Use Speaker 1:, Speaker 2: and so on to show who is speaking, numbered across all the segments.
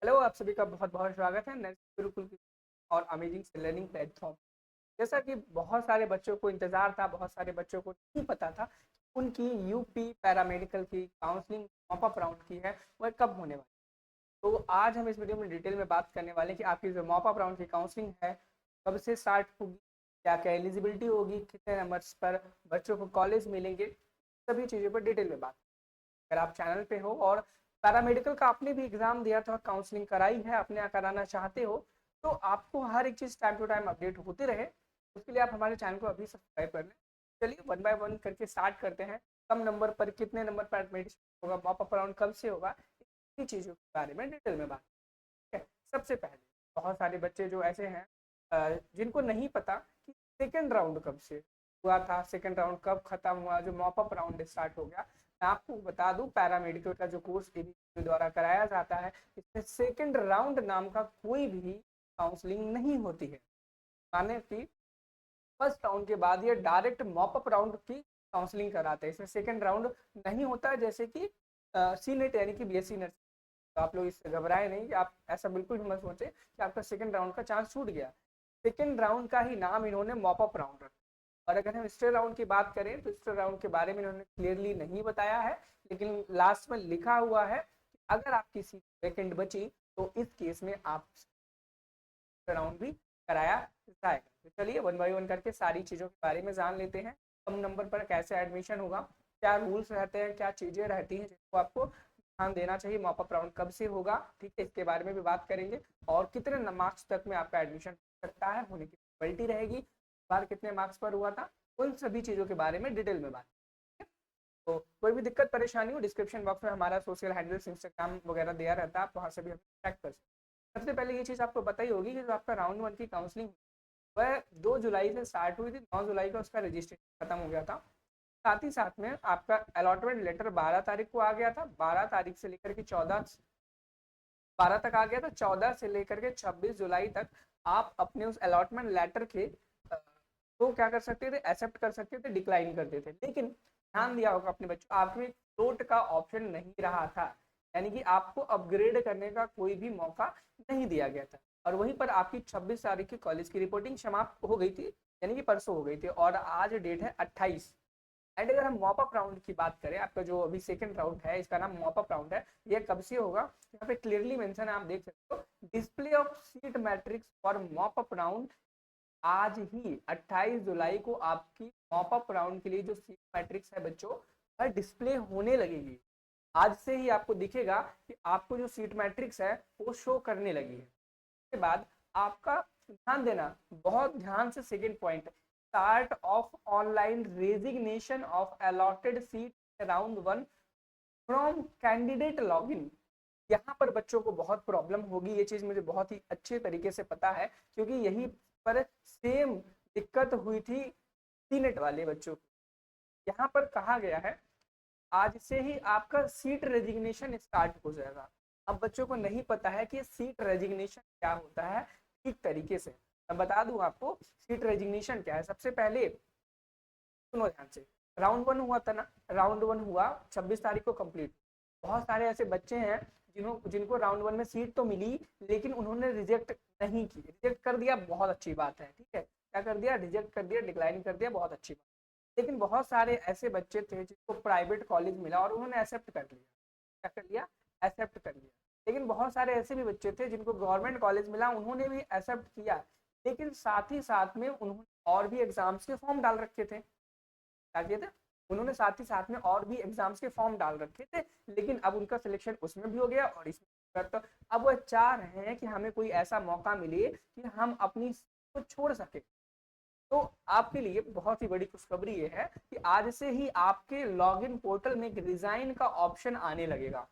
Speaker 1: Hello, आप सभी का बहुत बहुत स्वागत है नर्सरी गुरुकुल की और अमेजिंग लर्निंग प्लेटफॉर्म। जैसा कि बहुत सारे बच्चों को इंतजार था, बहुत सारे बच्चों को नहीं पता था उनकी यूपी पैरामेडिकल की काउंसलिंग मॉप अप राउंड की है वह कब होने वाली। तो आज हम इस वीडियो में डिटेल में बात करने वाले हैं कि आपकी जो मॉप अप राउंड की काउंसलिंग है कब से स्टार्ट होगी, क्या क्या एलिजिबिलिटी होगी, कितने नंबर्स पर बच्चों को कॉलेज मिलेंगे, सभी चीज़ों पर डिटेल में बात। अगर आप चैनल पे हो और पैरामेडिकल का आपने भी एग्जाम दिया था, काउंसलिंग कराई है, अपने यहाँ कराना चाहते हो, तो आपको हर एक चीज़ टाइम टू टाइम अपडेट होते रहे, उसके लिए आप हमारे चैनल को अभी सब्सक्राइब कर लें। चलिए वन बाय वन करके स्टार्ट करते हैं। कम नंबर पर कितने नंबर पर एडमिशन होगा, मॉप अप राउंड कब से होगा, इतनी चीज़ों के बारे में डिटेल में बात है। सबसे पहले बहुत सारे बच्चे जो ऐसे हैं जिनको नहीं पता कि सेकेंड राउंड कब से हुआ था, सेकेंड राउंड कब खत्म हुआ, जो मॉप अप राउंड स्टार्ट हो गया। मैं आपको बता दूं, पैरामेडिकल का जो कोर्स एबीवीपी द्वारा कराया जाता है, इसमें सेकेंड राउंड नाम का कोई भी काउंसलिंग नहीं होती है। माने कि फर्स्ट राउंड के बाद ये डायरेक्ट मॉप अप राउंड की काउंसलिंग कराते हैं, इसमें सेकेंड राउंड नहीं होता है। जैसे कि सी नेट यानी कि बीएससी नर्सिंग, तो आप लोग इससे घबराए नहीं कि आप ऐसा बिल्कुल भी मत सोचे कि आपका सेकंड राउंड का चांस छूट गया। सेकंड राउंड का ही नाम इन्होंने मॉप अप राउंड रखा। और अगर हम स्टे राउंड की बात करें तो स्टे राउंड के बारे में इन्होंने क्लियरली नहीं बताया है, लेकिन लास्ट में लिखा हुआ है कि अगर आपकी सीट वैकेंट बची तो इस केस में आप राउंड भी कराया जाएगा। तो चलिए वन बाई वन करके सारी चीज़ों के बारे में जान लेते हैं। कम नंबर पर कैसे एडमिशन होगा, क्या रूल्स रहते हैं, क्या चीज़ें रहती हैं जिनको आपको ध्यान देना चाहिए, मॉप अप राउंड कब से होगा, ठीक है, इसके बारे में भी बात करेंगे। और कितने मार्क्स तक में आपका एडमिशन हो सकता है, होने की पॉसिबिलिटी रहेगी, बार कितने मार्क्स पर हुआ था, उन सभी चीज़ों के बारे में डिटेल में बात। तो कोई भी दिक्कत परेशानी हो, डिस्क्रिप्शन बॉक्स में हमारा सोशल हैंडल्स इंस्टाग्राम वगैरह दिया रहता है, आप वहाँ से भी हमें कॉन्टैक्ट कर सकते हैं। सबसे पहले ये चीज़ आपको बताई होगी कि जो आपका राउंड वन की काउंसलिंग वह 2 जुलाई से स्टार्ट हुई थी, 9 जुलाई को उसका रजिस्ट्रेशन खत्म हो गया था। साथ ही साथ में आपका अलॉटमेंट लेटर 12 तारीख को आ गया था, 12 तारीख से लेकर के 12 तक आ गया था। 14 से लेकर के 26 जुलाई तक आप अपने उस अलॉटमेंट लेटर के तो क्या कर सकते थे, एक्सेप्ट कर सकते थे, डिक्लाइन करते थे। लेकिन ध्यान दिया होगा अपने बच्चों, आपके फ्लोट का ऑप्शन नहीं रहा था, यानी कि आपको अपग्रेड करने का कोई भी मौका नहीं दिया गया था। और वहीं पर आपकी 26 तारीख की कॉलेज की रिपोर्टिंग समाप्त हो गई थी, यानी कि परसों हो गई थी, और आज डेट है 28। एंड अगर हम मॉप अप राउंड की बात करें, आपका जो अभी सेकंड राउंड है, इसका नाम मॉप अप राउंड है, ये कब से होगा, यहाँ पे क्लियरली मेंशन है, आप देख सकते हो, display of seat matrix for mop up round. आज ही 28 जुलाई को आपकी मॉप अप राउंड के लिए जो सीट मैट्रिक्स है बच्चों, वह डिस्प्ले होने लगेगी। आज से ही आपको दिखेगा कि आपको जो सीट मैट्रिक्स है वो शो करने लगी है। उसके बाद आपका ध्यान देना, बहुत ध्यान से, second point, start of online resignation of allotted seat round one from candidate login. यहाँ पर बच्चों को बहुत प्रॉब्लम होगी, ये चीज मुझे बहुत ही अच्छे तरीके से पता है, क्योंकि यही पर सेम दिक्कत हुई थी सीनेट वाले बच्चों को। यहाँ पर कहा गया है आज से ही आपका सीट रेजिग्नेशन स्टार्ट हो जाएगा। अब बच्चों को नहीं पता है कि सीट रेजिग्नेशन क्या होता है ठीक तरीके से। मैं बता दूं आपको सीट रेजिग्नेशन क्या है। सबसे पहले सुनो ध्यान से, राउंड वन हुआ था ना, राउंड वन हुआ 26 तारीख को कंप्लीट। बहुत सारे ऐसे बच्चे हैं जिनको राउंड वन में सीट तो मिली, लेकिन उन्होंने रिजेक्ट नहीं की, रिजेक्ट कर दिया, बहुत अच्छी बात है, ठीक है, क्या कर दिया, रिजेक्ट कर दिया, डिक्लाइन कर दिया, बहुत अच्छी बात। लेकिन बहुत सारे ऐसे बच्चे थे जिनको प्राइवेट कॉलेज मिला और उन्होंने एक्सेप्ट कर लिया, क्या कर लिया, एक्सेप्ट कर लिया। लेकिन बहुत सारे ऐसे भी बच्चे थे जिनको गवर्नमेंट कॉलेज मिला, उन्होंने भी एक्सेप्ट किया, लेकिन साथ ही साथ में उन्होंने और भी एग्जाम्स के फॉर्म डाल रखे थे। क्या किए थे, उन्होंने साथ ही साथ में और भी एग्जाम्स के फॉर्म डाल रखे थे, लेकिन अब उनका सिलेक्शन उसमें भी हो गया और इसमें। तो अब वो चाह रहे हैं कि हमें कोई ऐसा मौका मिले कि हम अपनी को छोड़ सके। तो आपके लिए बहुत ही बड़ी खुशखबरी ये है कि आज से ही आपके लॉगिन पोर्टल में एक रिजाइन का ऑप्शन आने लगेगा।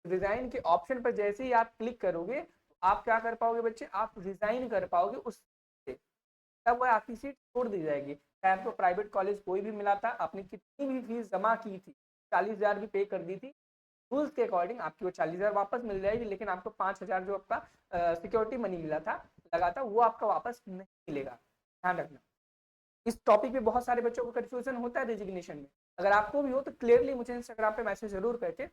Speaker 1: रिजाइन के ऑप्शन पर जैसे ही आप क्लिक करोगे तो आप क्या कर पाओगे बच्चे, आप रिजाइन कर पाओगे उस, तब वह आपकी सीट छोड़ दी जाएगी। चाहे आपको प्राइवेट कॉलेज कोई भी मिला था, आपने कितनी भी फीस जमा की थी, 40,000 भी पे कर दी थी, रूल्स के अकॉर्डिंग आपकी वो 40,000 वापस मिल जाएगी, लेकिन आपको 5,000 जो आपका सिक्योरिटी मनी मिला था, लगा था, वो आपका वापस नहीं मिलेगा। ध्यान रखना, इस टॉपिक पे बहुत सारे बच्चों को कंफ्यूजन होता है रेजिग्नेशन में। अगर आपको भी हो तो क्लियरली मुझे इंस्टाग्राम पे मैसेज जरूर करके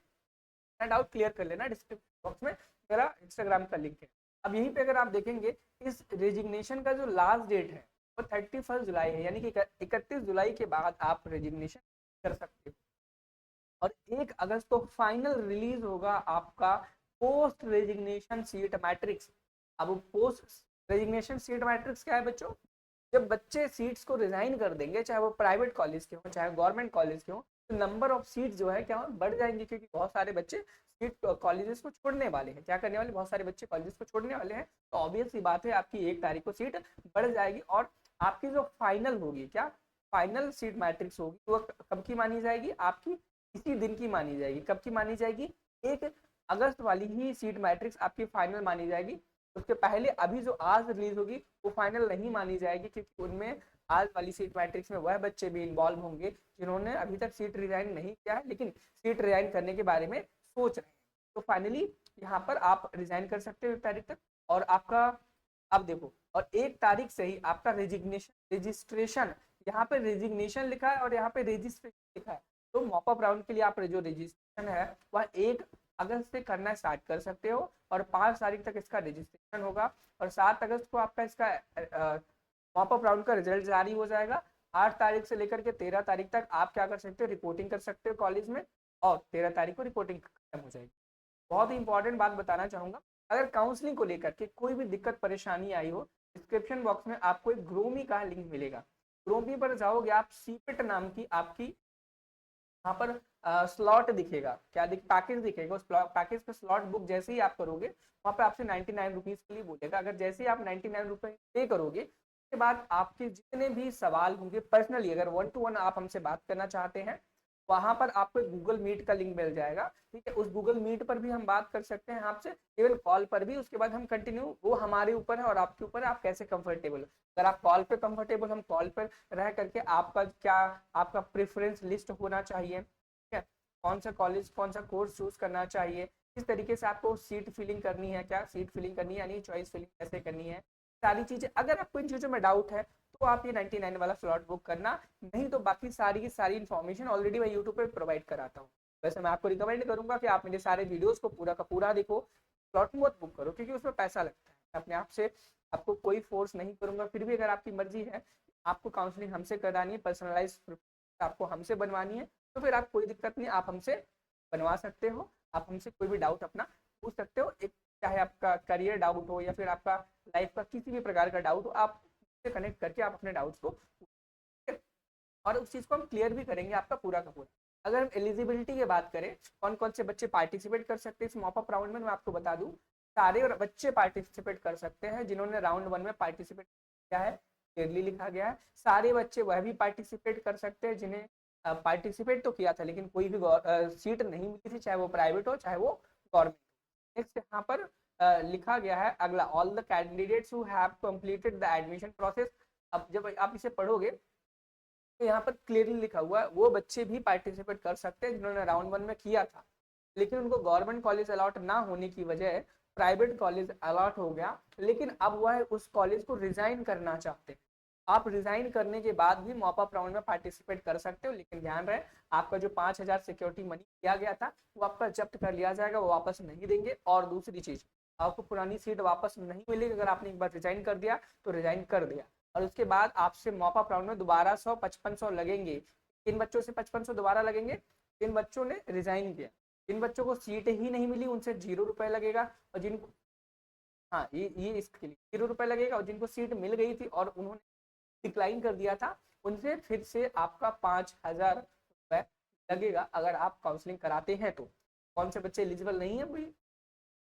Speaker 1: डाउट क्लियर कर लेना, डिस्क्रिप्शन बॉक्स में मेरा इंस्टाग्राम का लिंक है। अब यहीं पे अगर आप देखेंगे इस रेजिग्नेशन का जो लास्ट डेट है वो 31 जुलाई है, यानी कि 31 जुलाई के बाद आप रेजिग्नेशन कर सकते हो। और 1 अगस्त को फाइनल रिलीज होगा आपका पोस्ट रेजिग्नेशन सीट मैट्रिक्स। अब पोस्ट रेजिग्नेशन सीट मैट्रिक्स क्या है बच्चों? जब बच्चे सीट्स को रिजाइन कर देंगे, चाहे वो प्राइवेट कॉलेज के हो चाहे गवर्नमेंट कॉलेज के हो, तो नंबर ऑफ सीट जो है क्या बढ़ जाएंगे, क्योंकि बहुत सारे बच्चे सीट कॉलेजेस को छोड़ने वाले हैं। क्या करने वाले? बहुत सारे बच्चे कॉलेजेस को छोड़ने वाले हैं, तो ऑब्वियस सी बात है आपकी 1 तारीख को सीट बढ़ जाएगी। और आपकी जो फाइनल होगी, क्या फाइनल सीट मैट्रिक्स होगी, वो कब की मानी जाएगी? आपकी इसी दिन की मानी जाएगी। कब की मानी जाएगी? 1 अगस्त वाली ही सीट मैट्रिक्स आपकी फाइनल मानी जाएगी। उसके पहले अभी जो आज रिलीज होगी वो फाइनल नहीं मानी जाएगी, क्योंकि उनमें आज वाली सीट मैट्रिक्स में वह बच्चे भी इन्वॉल्व होंगे जिन्होंने अभी तक सीट रिजाइन नहीं किया है, लेकिन सीट रिजाइन करने के बारे में सोच रहे हैं। तो फाइनली यहाँ पर आप रिजाइन कर सकते हो 1 तारीख तक। और आपका अब देखो, और 1 तारीख से ही आपका रजिस्ट्रेशन, यहाँ पे रेजिग्नेशन लिखा है और यहाँ पे रजिस्ट्रेशन लिखा है, तो मॉप अप राउंड के लिए आप जो रजिस्ट्रेशन है वह 1 अगस्त से करना स्टार्ट कर सकते हो और 5 तारीख तक इसका रजिस्ट्रेशन होगा। और 7 अगस्त को आपका इसका मॉप अप राउंड का रिजल्ट जारी हो जाएगा। 8 तारीख से लेकर के 13 तारीख तक आप क्या कर सकते हो? रिपोर्टिंग कर सकते हो कॉलेज में, और 13 तारीख को रिपोर्टिंग खत्म हो जाएगी। बहुत ही इंपॉर्टेंट बात बताना चाहूंगा, अगर काउंसलिंग को लेकर के कोई भी दिक्कत परेशानी आई हो, डिस्क्रिप्शन बॉक्स में आपको एक ग्रोमी का लिंक मिलेगा। ग्रोमी पर जाओगे आप, सीपेट नाम की आपकी यहाँ पर स्लॉट दिखेगा, क्या पैकेज दिखेगा, उस पैकेज पे स्लॉट बुक जैसे ही आप करोगे वहाँ पे आपसे 99 रुपीज के लिए बोलेगा। अगर जैसे ही आप 99 रुपए पे करोगे, उसके बाद आपके जितने भी सवाल होंगे पर्सनली, अगर 1 to 1 आप हमसे बात करना चाहते हैं, वहां पर आपको गूगल मीट का लिंक मिल जाएगा। ठीक है, उस गूगल मीट पर भी हम बात कर सकते हैं आपसे, केवल कॉल पर भी। उसके बाद हम कंटिन्यू, वो हमारे ऊपर है और आपके ऊपर है, आप कैसे कंफर्टेबल हो। अगर आप कॉल पे कंफर्टेबल, हम कॉल पर रह करके आपका क्या, आपका प्रेफरेंस लिस्ट होना चाहिए, ठीक है, कौन सा कॉलेज कौन सा कोर्स चूज करना चाहिए, किस तरीके से आपको सीट फिलिंग करनी है, क्या सीट फिलिंग करनी है यानी चॉइस फिलिंग कैसे करनी है, सारी चीजें। अगर आपको इन चीजों में डाउट है तो आप ये 99 वाला स्लॉट बुक करना, नहीं तो बाकी सारी की सारी इन्फॉर्मेशन ऑलरेडी मैं यूट्यूब पे प्रोवाइड कराता हूँ। वैसे मैं आपको रिकमेंड करूंगा कि आप मेरे सारे वीडियोस को पूरा का पूरा देखो, स्लॉट मत बुक करो, क्योंकि उसमें पैसा लगता है। अपने आप से आपको कोई फोर्स नहीं करूंगा, फिर भी अगर आपकी मर्जी है आपको काउंसलिंग हमसे करानी है, पर्सनलाइज आपको हमसे बनवानी है, तो फिर आप कोई दिक्कत नहीं, आप हमसे बनवा सकते हो। आप हमसे कोई भी डाउट अपना पूछ सकते हो, एक चाहे आपका करियर डाउट हो या फिर आपका लाइफ का किसी भी प्रकार का डाउट हो, आप से कनेक्ट करके आप अपने डाउट्स को, और उस चीज को हम क्लियर भी करेंगे आपका पूरा का पूरा। अगर हम एलिजिबिलिटी की बात करें, कौन कौन से बच्चे पार्टिसिपेट कर सकते हैं इस मॉप अप राउंड में, मैं आपको बता दूं, सारे बच्चे पार्टिसिपेट कर सकते हैं जिन्होंने राउंड 1 में पार्टिसिपेट किया है, क्लियरली लिखा गया है। सारे बच्चे वह भी पार्टिसिपेट कर सकते हैं जिन्हें पार्टिसिपेट तो किया था लेकिन कोई भी सीट नहीं मिली थी, चाहे वो प्राइवेट हो चाहे वो गवर्नमेंट। नेक्स्ट यहाँ पर लिखा गया है अगला, all the candidates who have completed the admission process. अब जब आप इसे पढ़ोगे तो यहाँ पर क्लियरली लिखा हुआ है वो बच्चे भी पार्टिसिपेट कर सकते हैं जिन्होंने राउंड 1 में किया था, लेकिन उनको गवर्नमेंट कॉलेज अलॉट ना होने की वजह प्राइवेट कॉलेज अलॉट हो गया, लेकिन अब वह उस कॉलेज को रिजाइन करना चाहते हैं। आप रिजाइन करने के बाद भी मॉप अप राउंड में पार्टिसिपेट कर सकते हो, लेकिन ध्यान रहे आपका जो 5000 सिक्योरिटी मनी दिया गया था वो आपका जब्त कर लिया जाएगा, वो वापस नहीं देंगे। और दूसरी चीज, आपको पुरानी सीट वापस नहीं मिलेगी, अगर आपने एक बार रिजाइन कर दिया तो रिजाइन कर दिया, और उसके बाद आपसे मॉप अप राउंड में दोबारा 100-5500 लगेंगे। किन बच्चों से 5500 दोबारा लगेंगे? जिन बच्चों ने रिजाइन किया, जिन बच्चों को सीट ही नहीं मिली उनसे 0 रुपए लगेगा, और जिनको, हाँ ये इसके लिए 0 रुपए लगेगा, और जिनको सीट मिल गई थी और उन्होंने डिक्लाइन कर दिया था उनसे फिर से आपका 5000 रुपए लगेगा अगर आप काउंसलिंग कराते हैं तो। कौन से बच्चे एलिजिबल नहीं है भाई,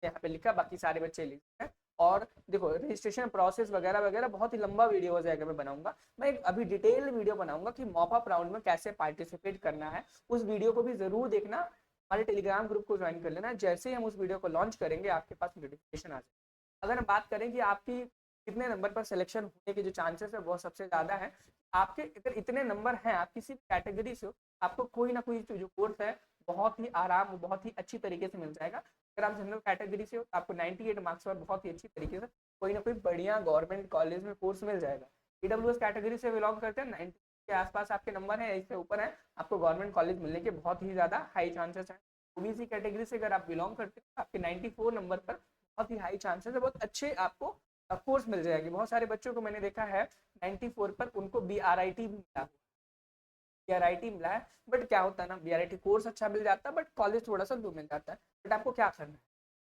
Speaker 1: यहाँ पे लिखा, बाकी सारे बच्चे एलिजिबल हैं। और देखो रजिस्ट्रेशन प्रोसेस वगैरह वगैरह बहुत ही लंबा वीडियो हो जाएगा, मैं बनाऊंगा, मैं एक अभी डिटेल वीडियो बनाऊंगा कि मॉप अप राउंड में कैसे पार्टिसिपेट करना है। उस वीडियो को भी जरूर देखना, हमारे टेलीग्राम ग्रुप को ज्वाइन कर लेना, जैसे ही हम उस वीडियो को लॉन्च करेंगे आपके पास नोटिफिकेशन आ जाएगा। अगर हम बात करें कि आपकी कितने नंबर पर सिलेक्शन होने के जो चांसेस है वो सबसे ज्यादा है, आपके अगर इतने नंबर हैं, आप किसी कैटेगरी से हो, आपको कोई ना कोई जो कोर्स है बहुत ही आराम, बहुत ही अच्छी तरीके से मिल जाएगा। अगर आप जनरल कैटेगरी से हो तो आपको 98 मार्क्स पर बहुत ही अच्छी तरीके से कोई ना कोई बढ़िया गवर्नमेंट कॉलेज में कोर्स मिल जाएगा। ईडब्ल्यूएस कैटेगरी से बिलोंग करते हैं, 90 के आसपास आपके नंबर है, इससे ऊपर है, आपको गवर्नमेंट कॉलेज मिलने के बहुत ही ज्यादा हाई चांसेस हैं। ओबीसी कैटेगरी से अगर आप बिलोंग करते हैं तो आपके 94 नंबर पर बहुत ही हाई चांसेस है, बहुत अच्छे आपको कोर्स मिल जाएगी। बहुत सारे बच्चों को मैंने देखा है 94 पर उनको BRIT भी मिला, BRIT मिला है। बट क्या होता है ना, BRIT कोर्स अच्छा मिल जाता है बट कॉलेज थोड़ा सा दूर मिल जाता है। बट आपको क्या करना है,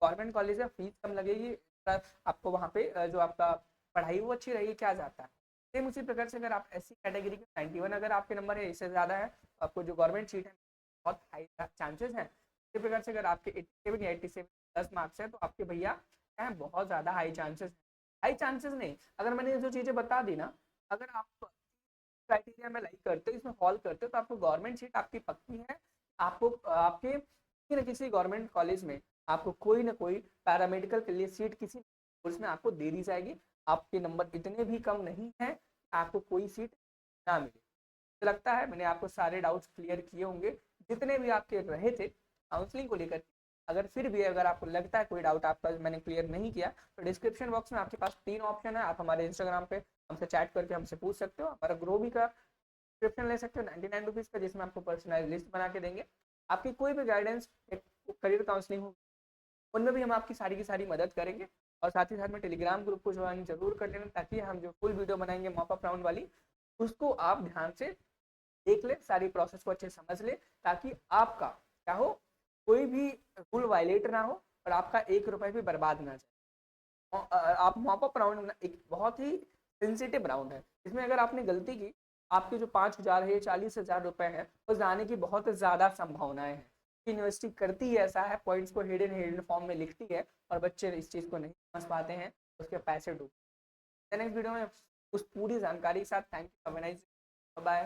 Speaker 1: गवर्नमेंट कॉलेज है, फीस कम लगेगी, आपको वहाँ पे जो आपका पढ़ाई वो अच्छी रहेगी, क्या जाता है। सेम उसी प्रकार से अगर आप SC कैटेगरी के 91 अगर आपके नंबर है, इससे ज़्यादा है, तो आपको जो गवर्नमेंट सीट है बहुत हाई चांसेस हैं। इसी प्रकार से अगर आपके 87 या 87 10 मार्क्स है तो आपके भैया क्या है, बहुत ज़्यादा हाई चांसेस। हाई चांसेस नहीं, अगर मैंने जो चीज़ें बता दी ना, अगर आप क्राइटेरिया में लाइक करते हो, इसमें फॉल करते हो, तो आपको गवर्नमेंट सीट आपकी पक्की है। आपको आपके किसी न किसी गवर्नमेंट कॉलेज में आपको कोई ना कोई पैरामेडिकल के लिए सीट किसी कोर्स में आपको दे दी जाएगी। आपके नंबर इतने भी कम नहीं है आपको कोई सीट ना मिले। तो लगता है मैंने आपको सारे डाउट्स क्लियर किए होंगे जितने भी आपके रहे थे काउंसलिंग को लेकर। अगर फिर भी अगर आपको लगता है कोई डाउट आपका मैंने क्लियर नहीं किया, तो डिस्क्रिप्शन बॉक्स में आपके पास 3 ऑप्शन है। आप हमारे इंस्टाग्राम पे हमसे चैट करके हमसे पूछ सकते हो। हमारा ग्रो भी का सब्सक्रिप्शन ले सकते हो 99 रुपीज़ का, जिसमें आपको पर्सनलाइज लिस्ट बना के देंगे। आपकी कोई भी गाइडेंस, करियर काउंसलिंग हो, उनमें भी हम आपकी सारी की सारी मदद करेंगे। और साथ ही साथ में टेलीग्राम ग्रुप को ज्वाइन जरूर कर लेना, ताकि हम जो फुल वीडियो बनाएंगे मॉपअप राउंड वाली, उसको आप ध्यान से देख ले, सारी प्रोसेस को अच्छे समझ ले, ताकि आपका क्या हो, कोई भी रूल वायलेट ना हो और आपका 1 रुपए भी बर्बाद ना जाए। आप मॉपअप राउंड एक बहुत ही सेंसिटिव राउंड है, इसमें अगर आपने गलती की, आपके जो 5,000 है, 40,000 रुपए है, वो जाने की बहुत ज्यादा संभावनाएं हैं। यूनिवर्सिटी करती है ऐसा है, पॉइंट्स को हिडन हिडन फॉर्म में लिखती है और बच्चे इस चीज को नहीं समझ पाते हैं, उसके पैसे डूबते हैं। नेक्स्ट वीडियो में उस पूरी जानकारी के साथ, थैंक यू, बाय।